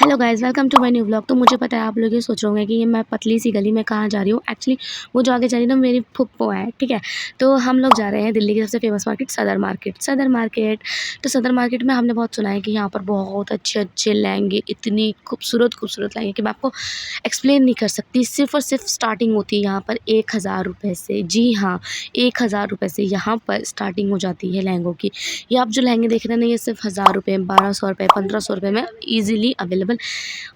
Hello guys, welcome to my new vlog. तो मुझे पता है आप लोग ये सोच रहे होंगे कि ये मैं पतली सी गली में कहाँ जा रही हूँ। एक्चुअली वो जो आगे जा रही है ना, मेरी फुप्पो है, ठीक है। तो हम लोग जा रहे हैं दिल्ली की सबसे फेमस मार्केट सदर मार्केट। तो सदर मार्केट में हमने बहुत सुना है कि यहाँ पर बहुत अच्छे अच्छे लहंगे, इतनी खूबसूरत खूबसूरत लहंगे कि मैं आपको एक्सप्लेन नहीं कर सकती। सिर्फ और सिर्फ स्टार्टिंग होती है यहाँ पर 1000 रुपये से। जी हाँ, 1000 रुपये से यहाँ पर स्टार्टिंग हो जाती है लहंगों की। ये आप जो लहंगे देख रहे हैं ना, ये सिर्फ 1000 रुपये, 1200 रुपये, 1500 रुपये में ईजिली अवेलेबल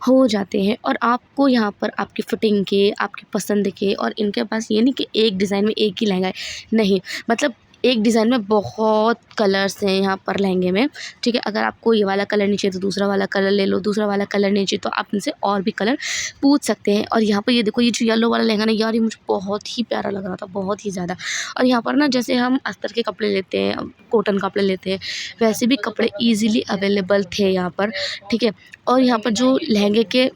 हो जाते हैं। और आपको यहाँ पर आपकी फिटिंग के, आपकी पसंद के, और इनके पास ये नहीं कि एक डिज़ाइन में एक ही लहंगा है, नहीं, मतलब एक डिज़ाइन में बहुत कलर्स हैं यहाँ पर लहंगे में, ठीक है। अगर आपको ये वाला कलर नहीं चाहिए तो दूसरा वाला कलर ले लो, दूसरा वाला कलर नहीं चाहिए तो आप इनसे और भी कलर पूछ सकते हैं। और यहाँ पर ये देखो, ये जो येलो वाला लहंगा ना यार, ये मुझे बहुत ही प्यारा लग रहा था, बहुत ही ज़्यादा। और यहाँ पर ना जैसे हम अस्तर के कपड़े लेते हैं, कॉटन कपड़े लेते हैं, वैसे भी कपड़े ईजिली अवेलेबल थे यहाँ पर, ठीक है। और यहाँ पर जो लहंगे के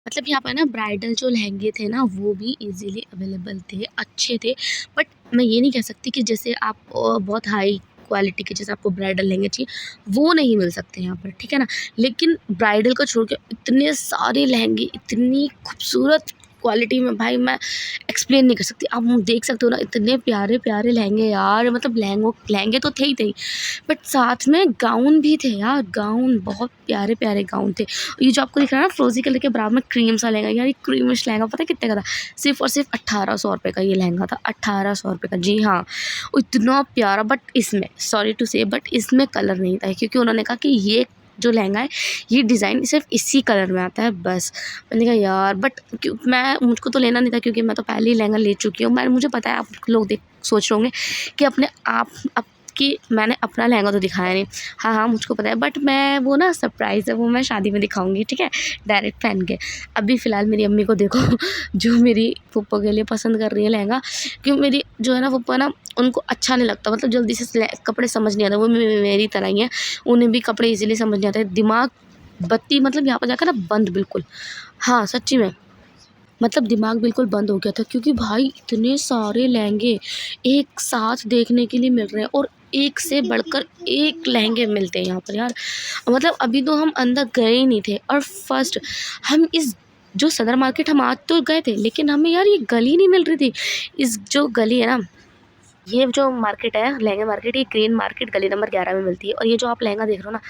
मतलब यहाँ पर ना ब्राइडल जो लहंगे थे ना, वो भी ईज़िली अवेलेबल थे, अच्छे थे। बट मैं ये नहीं कह सकती कि जैसे आप बहुत हाई क्वालिटी के जैसे आपको ब्राइडल लहंगे चाहिए, वो नहीं मिल सकते यहाँ पर, ठीक है ना। लेकिन ब्राइडल को छोड़ के इतने सारे लहंगे, इतनी खूबसूरत क्वालिटी में, भाई मैं एक्सप्लेन नहीं कर सकती। आप देख सकते हो ना, इतने प्यारे प्यारे लहंगे यार, मतलब लहंगे तो थे ही थे, बट साथ में गाउन भी थे यार, गाउन बहुत प्यारे प्यारे गाउन थे। ये जो आपको दिख रहा है ना फ्रोज़ी कलर के बराबर में क्रीम सा लहंगा, यार ये क्रीमिश लहंगा पता है कितने का था? सिर्फ़ और सिर्फ 1800 रुपये का ये लहंगा था, 1800 रुपये का। जी हाँ, इतना प्यारा। बट इसमें सॉरी टू से, बट इसमें कलर नहीं था, क्योंकि उन्होंने कहा कि ये जो लहंगा है, ये डिज़ाइन सिर्फ इसी कलर में आता है बस। मैंने कहा यार, बट मुझको तो लेना नहीं था, क्योंकि मैं तो पहले ही लहंगा ले चुकी हूँ। मुझे पता है आप लोग देख सोच रहे होंगे कि अपने आप कि मैंने अपना लहंगा तो दिखाया नहीं। हाँ हाँ, मुझको पता है, बट मैं वो ना सरप्राइज़ है, वो मैं शादी में दिखाऊंगी, ठीक है, डायरेक्ट पहन के। अभी फ़िलहाल मेरी अम्मी को देखो जो मेरी फूफा के लिए पसंद कर रही है लहंगा, क्योंकि मेरी जो है ना फूफा ना, उनको अच्छा नहीं लगता, मतलब जल्दी से कपड़े समझ नहीं आते। वो मेरी तरह ही है, उन्हें भी कपड़े ईजिली समझ नहीं आते। दिमाग बत्ती मतलब यहाँ पर जाकर ना बंद बिल्कुल। हाँ सच्ची में, मतलब दिमाग बिल्कुल बंद हो गया था, क्योंकि भाई इतने सारे लहंगे एक साथ देखने के लिए मिल रहे हैं, और एक से बढ़कर एक लहंगे मिलते हैं यहाँ पर यार। मतलब अभी तो हम अंदर गए ही नहीं थे, और फर्स्ट हम इस जो सदर मार्केट हम आज तो गए थे, लेकिन हमें यार ये गली नहीं मिल रही थी। इस जो गली है ना, ये जो मार्केट है लहंगा मार्केट, ये ग्रीन मार्केट गली नंबर 11 में मिलती है। और ये जो आप लहंगा देख रहे हो ना,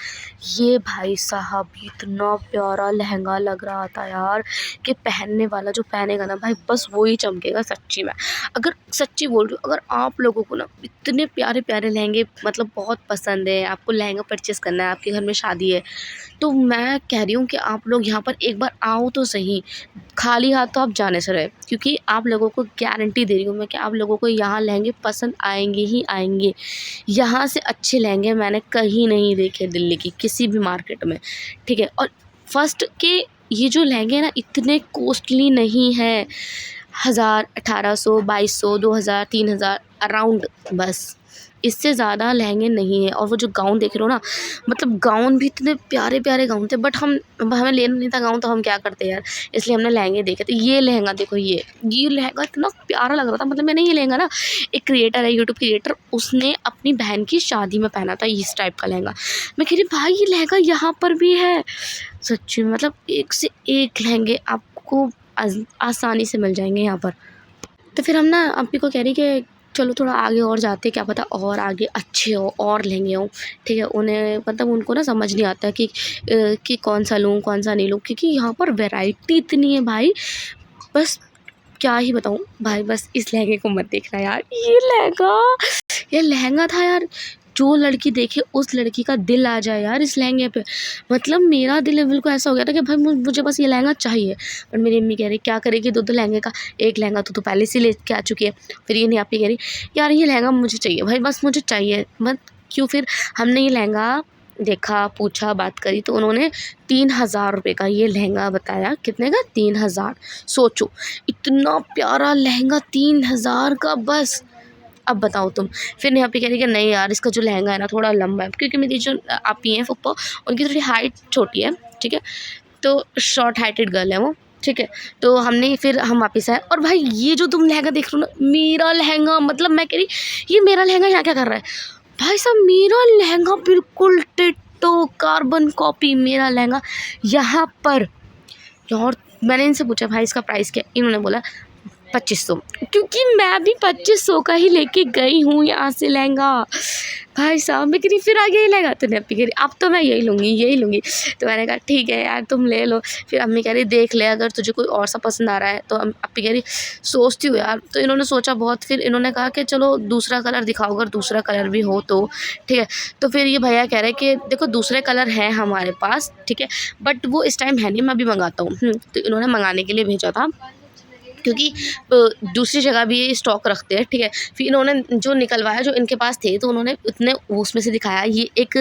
ये भाई साहब इतना प्यारा लहंगा लग रहा था यार, कि पहनने वाला जो पहनेगा ना भाई, बस वो ही चमकेगा सच्ची में। अगर सच्ची बोल रही हूँ, अगर आप लोगों को ना इतने प्यारे प्यारे लहंगे मतलब बहुत पसंद है, आपको लहंगा परचेज़ करना है, आपके घर में शादी है, तो मैं कह रही हूँ कि आप लोग यहाँ पर एक बार आओ तो सही। खाली हाथ तो आप जाने से रहे, क्योंकि आप लोगों को गारंटी दे रही हूँ मैं कि आप लोगों को यहाँ लहंगे पसंद आएंगे ही आएंगे। यहाँ से अच्छे लहंगे मैंने कहीं नहीं देखे दिल्ली की किसी भी मार्केट में, ठीक है। और फर्स्ट के ये जो लहंगे हैं ना, इतने कॉस्टली नहीं है। 1000, 1800, 2200, 2000, 3000 अराउंड, बस इससे ज़्यादा लहंगे नहीं है। और वो जो गाउन देख रहे हो ना, मतलब गाउन भी इतने प्यारे प्यारे गाउन थे, बट हमें लेना नहीं था गाउन, तो हम क्या करते यार, इसलिए हमने लहंगे देखे थे। ये लहंगा देखो, ये लहंगा इतना प्यारा लग रहा था। मतलब मैंने ये लहंगा ना, एक क्रिएटर है, यूट्यूब क्रिएटर, उसने अपनी बहन की शादी में पहना था इस टाइप का लहंगा। मैं कह रही भाई, ये लहंगा यहाँ पर भी है सच्ची में। मतलब एक से एक लहंगे आपको आसानी से मिल जाएंगे यहाँ पर। तो फिर हम ना अम्मी को कह रही कि चलो थोड़ा आगे और जाते, क्या पता और आगे अच्छे हो और लहंगे हों, ठीक है। उन्हें मतलब उनको ना समझ नहीं आता कि कौन सा लूँ कौन सा नहीं लूँ, क्योंकि यहाँ पर वैरायटी इतनी है भाई, बस क्या ही बताऊँ भाई। बस इस लहंगे को मत देखना यार, ये लहंगा था यार, जो लड़की देखे उस लड़की का दिल आ जाए यार इस लहंगे पे। मतलब मेरा दिल बिल्कुल ऐसा हो गया था कि भाई मुझे बस ये लहंगा चाहिए। पर मेरी अम्मी कह रही क्या करेगी दो लहंगे का, एक लहंगा तो पहले से ले के आ चुकी है। फिर ये नहीं, आप ही कह रही यार ये लहंगा मुझे चाहिए भाई, बस मुझे चाहिए मत क्यों। फिर हमने ये लहंगा देखा, पूछा, बात करी, तो उन्होंने 3000 रुपये का ये लहंगा बताया। कितने का? 3000। सोचो, इतना प्यारा लहंगा 3000 का, बस अब बताओ तुम। फिर यहाँ पे कह रही कि नहीं यार, इसका जो लहंगा है ना थोड़ा लंबा है, क्योंकि मेरी जो आपी हैं फुप्पो, उनकी थोड़ी हाइट छोटी है, ठीक है, तो शॉर्ट हाइटेड गर्ल है वो, ठीक है। तो हमने फिर हम वापस आए, और भाई ये जो तुम लहंगा देख रहे हो ना, मेरा लहंगा, मतलब मैं कह रही ये मेरा लहंगा यहाँ क्या कर रहा है भाई साहब। मेरा लहंगा बिल्कुल टिट्टो कार्बन कॉपी मेरा लहंगा यहाँ पर। और मैंने इनसे पूछा भाई इसका प्राइस क्या, इन्होंने बोला 2500, क्योंकि मैं भी 2500 का ही लेके गई हूँ यहाँ से लहंगा। भाई साहब मैं कह रही फिर आगे ही लहंगा, तो अप्पी कह रही अब तो मैं यही लूँगी। तो मैंने कहा ठीक है यार तुम ले लो। फिर अम्मी कह रही देख ले अगर तुझे कोई और सा पसंद आ रहा है। तो अप्पी कह रही सोचती हूँ यार। तो इन्होंने सोचा बहुत, फिर इन्होंने कहा कि चलो दूसरा कलर दिखाओ, अगर दूसरा कलर भी हो तो ठीक है। तो फिर ये भैया कह रहे कि देखो दूसरे कलर हैं हमारे पास, ठीक है, बट वो इस टाइम है नहीं, मैं भी मंगाता हूँ। तो इन्होंने मंगाने के लिए भेजा था, क्योंकि दूसरी जगह भी ये स्टॉक रखते हैं, ठीक है। फिर इन्होंने जो निकलवाया जो इनके पास थे, तो उन्होंने इतने उसमें से दिखाया, ये एक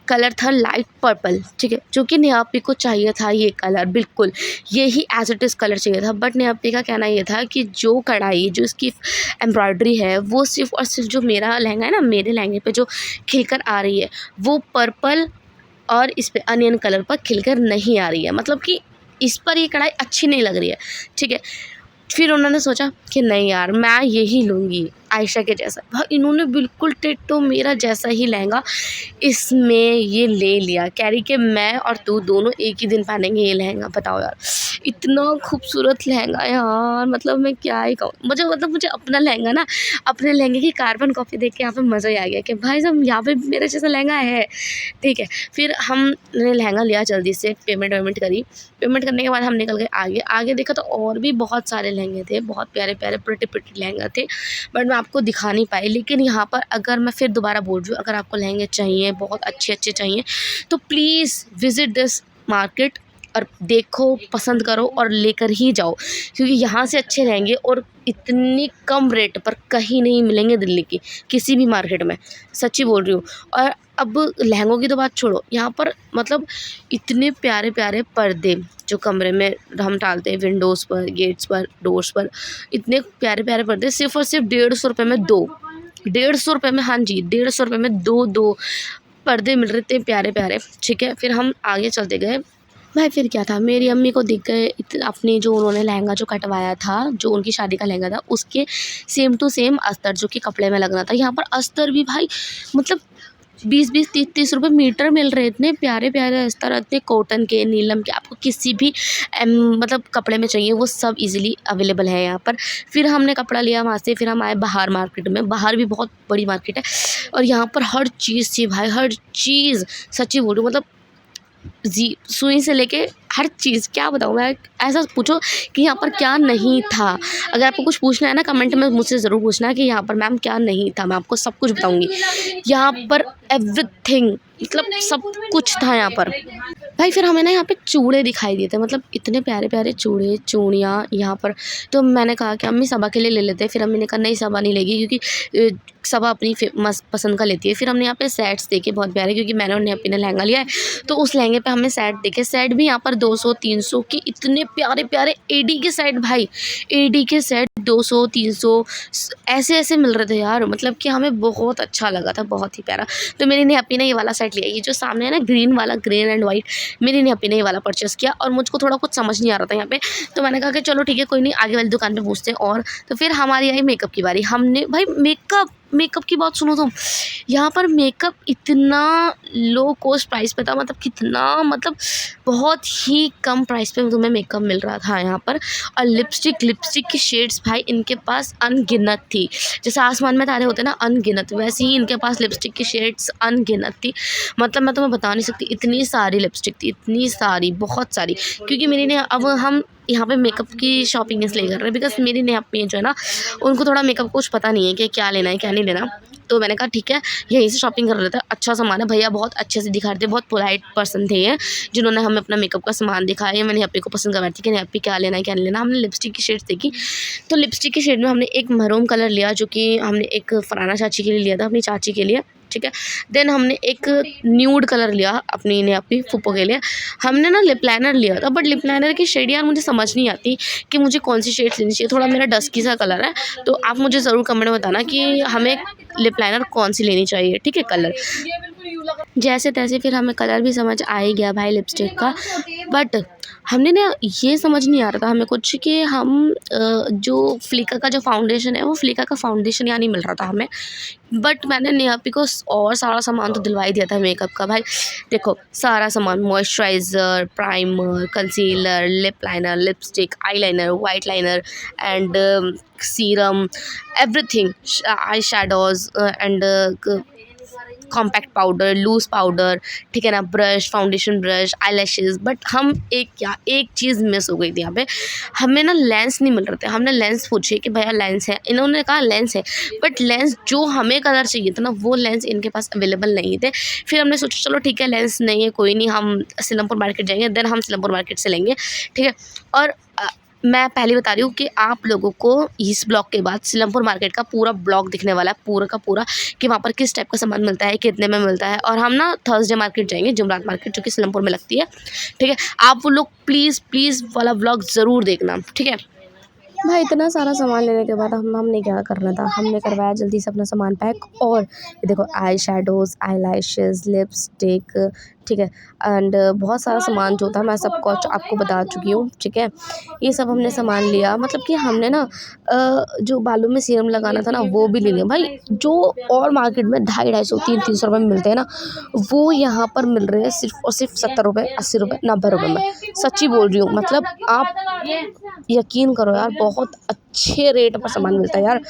कलर था लाइट पर्पल, ठीक है, जो कि नेहापी को चाहिए था ये कलर, बिल्कुल यही एज इट इज़ कलर चाहिए था। बट नेहापी का कहना ये था कि जो कढ़ाई जो इसकी एम्ब्रॉयडरी है वो सिर्फ़ और सिर्फ जो मेरा लहंगा है ना, मेरे लहंगे पे जो खिलकर आ रही है वो पर्पल और इस पे अनियन कलर पर खिलकर नहीं आ रही है, मतलब कि इस पर ये कढ़ाई अच्छी नहीं लग रही है, ठीक है। फिर उन्होंने सोचा कि नहीं यार मैं यही लूँगी आयशा के जैसा। भाई इन्होंने बिल्कुल टिट्टो मेरा जैसा ही लहंगा इसमें ये ले लिया, कह रही कि मैं और तू दोनों एक ही दिन पहनेंगे ये लहंगा। बताओ यार इतना खूबसूरत लहंगा यार, मतलब मैं क्या ही कहूँ। मुझे अपना लहंगा ना, अपने लहंगे की कार्बन कॉपी देख के यहाँ पे मज़ा ही आ गया कि भाई साहब यहाँ पे मेरे जैसा लहंगा है, ठीक है। फिर हमने लहंगा लिया, जल्दी से पेमेंट वेमेंट करी। पेमेंट करने के बाद हम निकल गए आगे देखा तो और भी बहुत सारे लहंगे थे, बहुत प्यारे प्यारे प्रिटी लहंगा थे, बट मैं आपको दिखा नहीं पाई। लेकिन यहाँ पर अगर मैं फिर दोबारा बोल रही हूँ, अगर आपको लहंगे चाहिए बहुत अच्छे चाहिए तो प्लीज़ विज़िट दिस मार्केट और देखो, पसंद करो और लेकर ही जाओ, क्योंकि यहाँ से अच्छे लहंगे और इतनी कम रेट पर कहीं नहीं मिलेंगे दिल्ली की किसी भी मार्केट में, सच्ची बोल रही हूँ। और अब लहंगों की तो बात छोड़ो, यहाँ पर मतलब इतने प्यारे प्यारे पर्दे जो कमरे में हम डालते हैं, विंडोज़ पर, गेट्स पर, डोर्स पर, इतने प्यारे प्यारे पर्दे सिर्फ़ और सिर्फ 150 रुपये में 2, 150 रुपये में, हाँ जी 150 रुपये में 2 पर्दे मिल रहे थे प्यारे प्यारे, ठीक है। फिर हम आगे चलते गए। भाई फिर क्या था, मेरी अम्मी को दिख गए अपने जो उन्होंने लहंगा जो कटवाया था, जो उनकी शादी का लहंगा था, उसके सेम टू सेम अस्तर जो कि कपड़े में लगना था। यहाँ पर अस्तर भी भाई मतलब 20-20, 30-30 रुपये मीटर मिल रहे, इतने प्यारे प्यारे अस्तर, इतने कॉटन के, नीलम के, आपको किसी भी मतलब कपड़े में चाहिए वो सब इजीली अवेलेबल है यहाँ पर। फिर हमने कपड़ा लिया वहाँ से, फिर हम आए बाहर मार्केट में। बाहर भी बहुत बड़ी मार्केट है और यहाँ पर हर चीज़ थी भाई, हर चीज़, सच्ची बोल रही हूँ, मतलब सुई से लेके हर चीज़, क्या बताऊँ मैं, ऐसा पूछो कि यहाँ पर क्या नहीं था। अगर आपको कुछ पूछना है ना कमेंट में मुझसे ज़रूर पूछना कि यहाँ पर मैम क्या नहीं था, मैं आपको सब कुछ बताऊँगी। यहाँ पर एवरीथिंग, मतलब सब कुछ था यहाँ पर। भाई फिर हमें ना यहाँ पे चूड़े दिखाई दिए थे, मतलब इतने प्यारे प्यारे चूड़े चूड़ियाँ यहाँ पर। तो मैंने कहा कि अम्मी सबा के लिए ले लेते हैं। फिर अम्मी ने कहा नहीं सबा नहीं लेगी, क्योंकि सबा अपनी मस्त पसंद का लेती है। फिर हमने यहाँ पे सेट्स देखे बहुत प्यारे, क्योंकि मैंने और नेहापी ने लहंगा लिया है, तो उस लहंगे पे हमने सेट देखे। सेट भी यहाँ पर 200-300 के इतने प्यारे प्यारे एडी के सेट, भाई एडी के सेट 200-300 ऐसे मिल रहे थे यार, मतलब कि हमें बहुत अच्छा लगा था, बहुत ही प्यारा। तो मेरी नेहापी ने ये वाला सेट लिया, ये जो सामने है ना ग्रीन वाला, ग्रीन एंड वाइट, मेरी नेहापी ने ये वाला परचेस किया। और मुझको थोड़ा कुछ समझ नहीं आ रहा था यहाँ पे, तो मैंने कहा कि चलो ठीक है कोई नहीं, आगे वाली दुकान पे पूछते हैं। और तो फिर हमारी आई मेकअप की बारी। हमने भाई मेकअप की बात सुनो, तो यहाँ पर मेकअप इतना लो कॉस्ट प्राइस पे था, मतलब कितना, मतलब बहुत ही कम प्राइस पे तुम्हें मेकअप मिल रहा था यहाँ पर। और लिपस्टिक की शेड्स भाई इनके पास अनगिनत थी, जैसे आसमान में तारे होते ना अनगिनत, वैसे ही इनके पास लिपस्टिक की शेड्स अनगिनत थी। मतलब मैं तुम्हें बता नहीं सकती, इतनी सारी लिपस्टिक थी, इतनी सारी, बहुत सारी। क्योंकि मेरी ने अब हम यहाँ पे मेकअप की शॉपिंग इसलिए कर रहे हैं बिकॉज मेरी नेहापी जो है ना, उनको थोड़ा मेकअप कुछ पता नहीं है कि क्या लेना है क्या नहीं लेना। तो मैंने कहा ठीक है यहीं से शॉपिंग कर लेते हैं, अच्छा सामान है। भैया बहुत अच्छे से दिखा रहे थे, बहुत पोलाइट पर्सन थे ये, जिन्होंने हमें अपना मेकअप का सामान दिखाया। मैंने नेहापी को पसंद करवाई थी कि नेहापी क्या लेना है क्या नहीं लेना। हमने लिपस्टिक की शेड्स देखी, तो लिपस्टिक की शेड में हमने एक महरूम कलर लिया, जो कि हमने एक फराना चाची के लिए लिया था, अपनी चाची के लिए, ठीक है। देन हमने एक न्यूड कलर लिया अपनी नेहापी फूफो के लिए। हमने ना लिप लाइनर लिया था, बट लिप लाइनर की शेड यार मुझे समझ नहीं आती कि मुझे कौन सी शेड लेनी चाहिए। थोड़ा मेरा डस्की सा कलर है, तो आप मुझे ज़रूर कमेंट में बताना कि हमें लिप लाइनर कौन सी लेनी चाहिए, ठीक है, कलर। जैसे तैसे फिर हमें कलर भी समझ आ ही गया भाई लिपस्टिक का। बट हमने ना ये समझ नहीं आ रहा था हमें कुछ कि हम जो फ्लिका का जो फाउंडेशन है वो फ्लिका का फाउंडेशन यहाँ नहीं मिल रहा था हमें। बट मैंने नेहा को और सारा सामान तो दिलवा ही दिया था मेकअप का भाई। देखो सारा सामान, moisturiser, primer, concealer, lip liner, lipstick, eyeliner, white liner and serum, everything, eye shadows and compact powder, loose powder, ठीक है ना, brush, foundation brush, eyelashes. But हम एक चीज़ मिस हो गई थी यहाँ पे, हमें ना लेंस नहीं मिल रहे थे। हमने लेंस पूछे कि भैया लेंस है, इन्होंने कहा लेंस है, बट लेंस जो हमें कलर चाहिए था ना वो लेंस इनके पास अवेलेबल नहीं थे। फिर हमने सोचा चलो ठीक है लेंस नहीं है कोई नहीं, हम सिलमपुर मार्केट जाएंगे, देन हम सिलमपुर मार्केट से लेंगे, ठीक है। और मैं पहले बता रही हूँ कि आप लोगों को इस ब्लॉग के बाद सिलमपुर मार्केट का पूरा ब्लॉग दिखने वाला है, पूरा का पूरा, कि वहाँ पर किस टाइप का सामान मिलता है, कितने में मिलता है। और हम ना थर्सडे मार्केट जाएंगे, जुमरात मार्केट जो कि सिलमपुर में लगती है, ठीक है। आप वो लोग प्लीज़ वाला ब्लॉग ज़रूर देखना, ठीक है भाई। इतना सारा सामान लेने के बाद हमने क्या करना था, हमने करवाया जल्दी से अपना सामान पैक। और ये देखो आई शैडोज़, आई लैशेज़, लिपस्टिक, ठीक है, एंड बहुत सारा सामान जो था मैं सब कुछ आपको बता चुकी हूँ, ठीक है। ये सब हमने सामान लिया, मतलब कि हमने ना जो बालों में सीरम लगाना था ना वो भी ले लिया भाई। जो और मार्केट में 250-250, 300 रुपये में मिलते हैं ना, वो यहाँ पर मिल रहे हैं सिर्फ और सिर्फ 70 रुपये, 80 रुपये, 90 रुपये में। सच्ची बोल रही हूँ, मतलब आप यकीन करो यार, बहुत अच्छे रेट पर सामान मिलता है यार,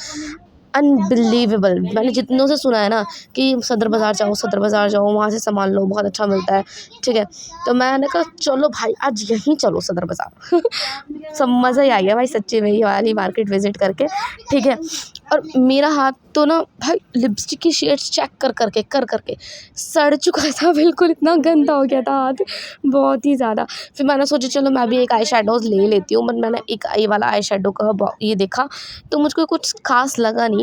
अनबिलीवेबल। मैंने जितनों से सुना है ना कि सदर बाज़ार जाओ, वहाँ से सामान लो, बहुत अच्छा मिलता है, ठीक है। तो मैंने कहा चलो भाई आज यहीं चलो सदर बाज़ार। सब मज़ा ही आ गया भाई सच्ची में ये वाली मार्केट विज़िट करके, ठीक है। और मेरा हाथ तो ना भाई लिपस्टिक की शेड्स चेक कर करके सड़ चुका था बिल्कुल, इतना गंदा हो गया था हाथ, बहुत ही ज़्यादा। फिर मैंने सोचा चलो मैं भी एक आई शैडोज़ ले लेती हूँ, बट मैंने एक ये वाला आई शैडो का ये देखा तो मुझको कुछ खास लगा नहीं।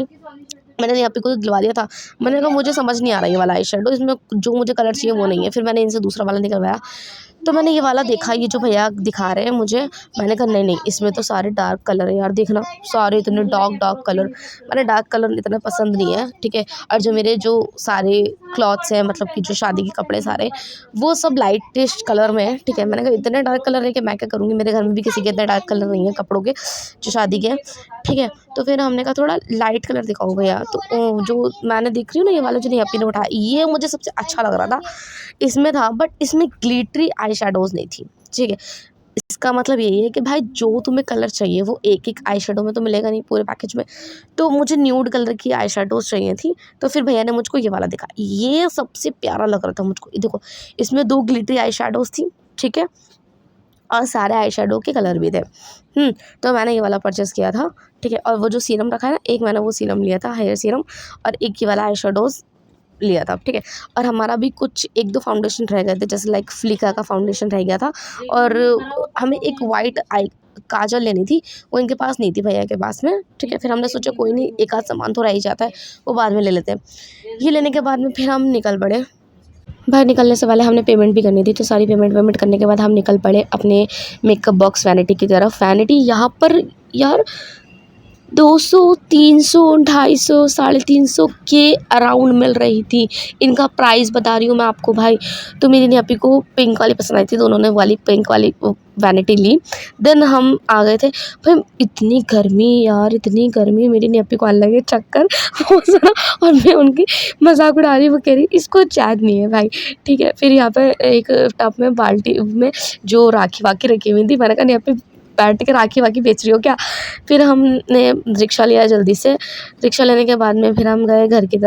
मैंने यहाँ पे को दिलवा लिया था। मैंने कहा मुझे समझ नहीं आ रहा ये वाला आई शैडो, इसमें जो मुझे कलर चाहिए वो नहीं है। फिर मैंने इनसे दूसरा वाला निकलवाया, तो मैंने ये वाला देखा, ये जो भैया दिखा रहे हैं मुझे, मैंने कहा नहीं इसमें तो सारे डार्क कलर है यार, देखना सारे इतने डार्क कलर। मैंने डार्क कलर इतना पसंद नहीं है, ठीक है। और जो मेरे जो सारे क्लॉथ्स हैं, मतलब कि जो शादी के कपड़े सारे, वो सब लाइटिश कलर में है, ठीक है। मैंने कहा इतने डार्क कलर है कि मैं क्या करूँगी, मेरे घर में भी किसी के इतने डार्क कलर नहीं है कपड़ों के जो शादी के हैं, ठीक है। तो फिर हमने कहा थोड़ा लाइट कलर दिखाओ भैया, तो जो मैंने देख रही हूँ ना ये वाला जो नेहा ने उठाया, ये मुझे सबसे अच्छा लग रहा था इसमें था, बट इसमें ग्लिटरी आई शैडोज़ नहीं थी, ठीक है। इसका मतलब यही है कि भाई जो तुम्हें कलर चाहिए वो एक आई शैडो में तो मिलेगा नहीं पूरे पैकेज में। तो मुझे न्यूड कलर की आई शैडोज़ चाहिए थी, तो फिर भैया ने मुझको ये वाला दिखाया, ये सबसे प्यारा लग रहा था मुझको। ये देखो इसमें 2 ग्लिटरी आई शैडोज़ थी, ठीक है, और सारे आई शैडो के कलर भी थे। तो मैंने ये वाला परचेज़ किया था, ठीक है। और वो जो सीरम रखा है ना, एक मैंने वो सीरम लिया था, हेयर सीरम, और एक ये वाला आई शैडोज़ लिया था, ठीक है। और हमारा भी कुछ 1-2 फाउंडेशन रह गए थे, जैसे लाइक फ्लिका का फाउंडेशन रह गया था, और हमें एक वाइट आई काजल लेनी थी, वो इनके पास नहीं थी भैया के पास में, ठीक है। फिर हमने सोचा कोई नहीं, एक आध सामान तो रह ही जाता है, वो बाद में ले लेते हैं। ये लेने के बाद में फिर हम निकल पड़े। बाहर निकलने से पहले हमने पेमेंट भी करनी थी, तो सारी पेमेंट करने के बाद हम निकल पड़े अपने मेकअप बॉक्स वैनिटी की तरफ। वैनिटी यहाँ पर यार 200, 300, 250, 350 के अराउंड मिल रही थी। इनका प्राइस बता रही हूँ मैं आपको भाई। तो मेरी नेहा को पिंक वाली पसंद आई थी, तो उन्होंने वाली पिंक वाली वैनिटी ली। देन हम आ गए थे भाई, इतनी गर्मी यार, इतनी गर्मी, मेरी नेहा को आने लगे चक्कर और मैं उनकी मजाक उड़ा रही, वो कह रही इसको चैन नहीं है भाई, ठीक है। फिर यहाँ पे एक टब में बाल्टी में जो राखी वाखी रखी हुई थी, मैंने कहा यहाँ पे बैठ के राखी वाखी बेच रही हो क्या। फिर हमने रिक्शा लिया जल्दी से। रिक्शा लेने के बाद में फिर हम गए घर की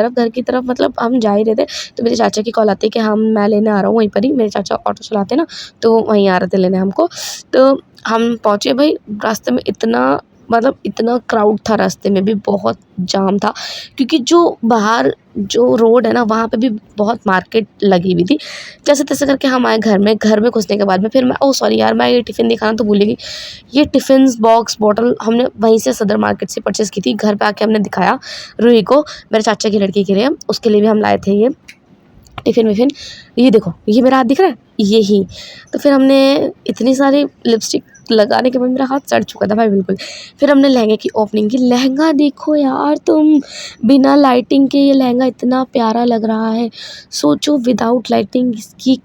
तरफ, मतलब हम जा ही रहे थे, तो मेरे चाचा की कॉल आती है कि मैं लेने आ रहा हूँ वहीं पर ही। मेरे चाचा ऑटो चलाते हैं ना, तो वहीं आ रहे थे लेने हमको। तो हम पहुँचे भाई, रास्ते में इतना क्राउड था, रास्ते में भी बहुत जाम था, क्योंकि जो बाहर जो रोड है ना वहाँ पे भी बहुत मार्केट लगी हुई थी। जैसे तैसे करके हम आए घर में घुसने के बाद में फिर मैं सॉरी यार, मैं ये टिफ़िन दिखाना तो भूल गई। ये टिफ़िन बॉक्स बॉटल हमने वहीं से सदर मार्केट से परचेज़ की थी। घर पे आके हमने दिखाया रूही को, मेरे चाचा की लड़की के लिए, उसके लिए भी हम लाए थे ये। टिफ़िन विफ़िन, ये देखो ये मेरा हाथ दिख रहा है, यही। तो फिर हमने इतनी सारी लिपस्टिक लगाने के बाद मेरा हाथ सड़ चुका था भाई बिल्कुल। फिर हमने लहंगे की ओपनिंग की। लहंगा देखो यार तुम, बिना लाइटिंग के ये लहंगा इतना प्यारा लग रहा है। सोचो विदाउट लाइटिंग इसकी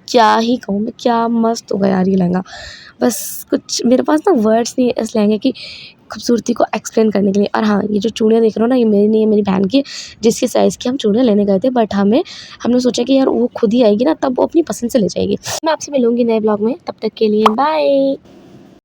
क्या ही कहूँ मैं, क्या मस्त होगा यार ये लहंगा। बस कुछ मेरे पास ना वर्ड्स नहीं है इस लहंगे की खूबसूरती को एक्सप्लेन करने के लिए। और हाँ, ये जो चूड़ियाँ देख रहे हो ना, ये मेरी नहीं है, मेरी बहन की, जिसके साइज़ की हम चूड़ियाँ लेने गए थे। बट हमने सोचा कि यार वो खुद ही आएगी ना, तब वो अपनी पसंद से ले जाएगी। मैं आपसे मिलूँगी नए ब्लॉग में, तब तक के लिए बाय।